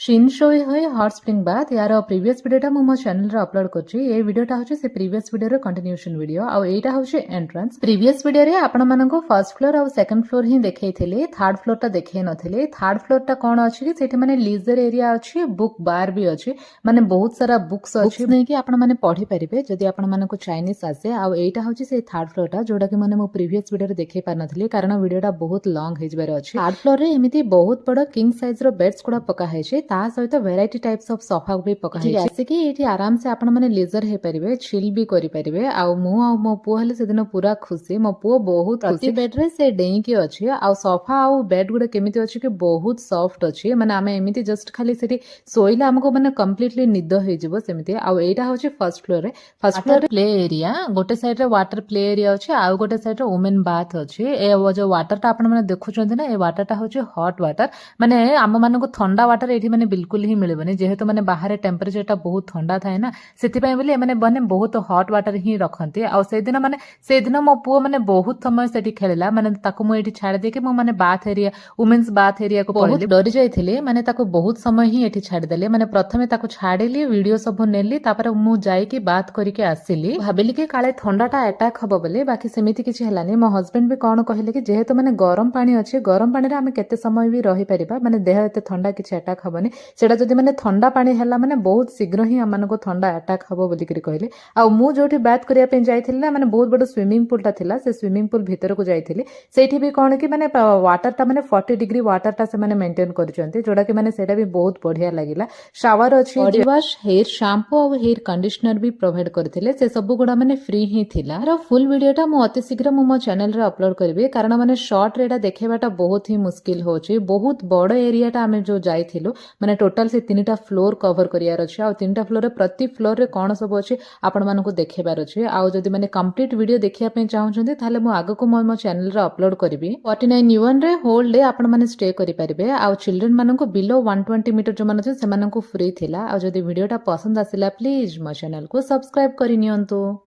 Shin showy हुए hot spring bath यार previous वीडियोटा मो चैनल रे अपलोड करछि ए वीडियोटा होछि से प्रीवियस वीडियो रे कंटिन्यूएशन वीडियो आ एटा होछि एंट्रेंस प्रीवियस वीडियो रे आपण मानको फर्स्ट फ्लोर और सेकंड फ्लोर ही देखैथिले थर्ड फ्लोर ता देखै नथिले थर्ड फ्लोर ता कोन अछि कि सेठी माने लीजर एरिया अछि बुक बार भी अछि माने बहुत सारा बुक्स अछि नै कि आपण माने पढि परिबे जदि आपण मानको चाइनीज आसे आ एटा होछि से थर्ड फ्लोर ता जोडा कि माने मो प्रीवियस वीडियो रे देखै पार नथिले कारण वीडियोटा बहुत लॉन्ग हे जबार अछि थर्ड फ्लोर रे एमिति बहुत बड़ किंग साइज रो बेड्स कोडा पका है छै ता सहित वेराइटी टाइप्स ऑफ सोफा भी पका है जैसे कि एठी आराम से आपण माने लेजर हे परिबे चिल भी करि परिबे आ मु आ मो पुओ हले सेदिन पूरा खुशी मो पुओ बहुत खुशी बेड रे से डेई की अछि आ सोफा आ बेड गुडे केमिति अछि कि बहुत सॉफ्ट अछि माने आमे एमिति जस्ट खाली सेठी सोइला हमको माने कंप्लीटली निद हे जिवो सेमिति आ एटा होछि फर्स्ट फ्लोर रे प्ले एरिया गोटे साइड रे वाटर प्ले एरिया अछि आ गोटे साइड रे वुमेन बाथ अछि ए जो वाटर टा आपण माने देखुछन्ते ना ए वाटर टा होछि हॉट वाटर माने आम मानको ठंडा वाटर एठी माने बिल्कुल ही मिलबनी जेहेतु माने बाहर टेम्परेचर टा बहुत ठंडा थाए ना सेति बोली माने बहुत हॉट वाटर ही रखती आ से दिन मो पुओ माने बहुत समय सेठी खेलला माने ताको मो एठी छाड़ दे के मो माने bath area women's bath area को बहुत डरी जाइथिले माने ताको बहुत समय ही एठी छाड़ देले माने प्रथमे ताको छाड़िली वीडियो सब नेली तापर मु जाई कि बाथ करके आसिली भाबिली कि काले ठंडा टा अटैक हबो बोली बाकी सेमिति किछि हलानी मो हस्बैंड भी कोन कहले कि जेहेतु माने गरम पानी अछि गरम पानी रे आमे केते समय भी रही परिबा माने देह एते ठंडा किछि अटैक हबनी सेटा जदि माने ठंडा पानी हैला माने बहुत शीघ्र ही हमनको ठंडा अटैक हबो बोली करी कहले आ मु जोठी बात करिया पे जाइथिली ना माने बहुत बड़ स्विमिंग पूल ता थिला से स्विमिंग पूल भीतर को जाइथिली सेठी भी कोन कि माने वाटर ता माने 40 डिग्री वाटर ता से माने मेंटेन करचंती जोडा कि माने सेटा भी बहुत बढ़िया लागिला शावर अछि बॉडी वॉश हेयर शैम्पू और हेयर कंडीशनर भी प्रोवाइड करथिले से सब गुडा माने फ्री ही थिला र फुल वीडियोटा मु अति शीघ्र मो चैनल रे अपलोड करबे कारण माने शॉर्ट रेडा देखेबाटा बहुत ही मुश्किल होची बहुत बड़ एरिया टा हमें जो जाइथिलु माने टोटल से तीनटा फ्लोर कवर करियार अछि आ तीनटा फ्लोर रे प्रति फ्लोर रे कोन सब अछि आपण मानको देखेबार अछि आ जदि माने कंप्लीट वीडियो देखिया पे चाहउछन्ते ताले मु आगो को मो चैनल रे अपलोड करबी 49 युआन रे होल डे आपण माने स्टे करि परिबे आ चिल्ड्रन मानको बिलो 120 मीटर जो माने से मानको फ्री थिला आ जदि वीडियोटा पसंद आसिला प्लीज मो चैनल को सब्सक्राइब करि नियंतु।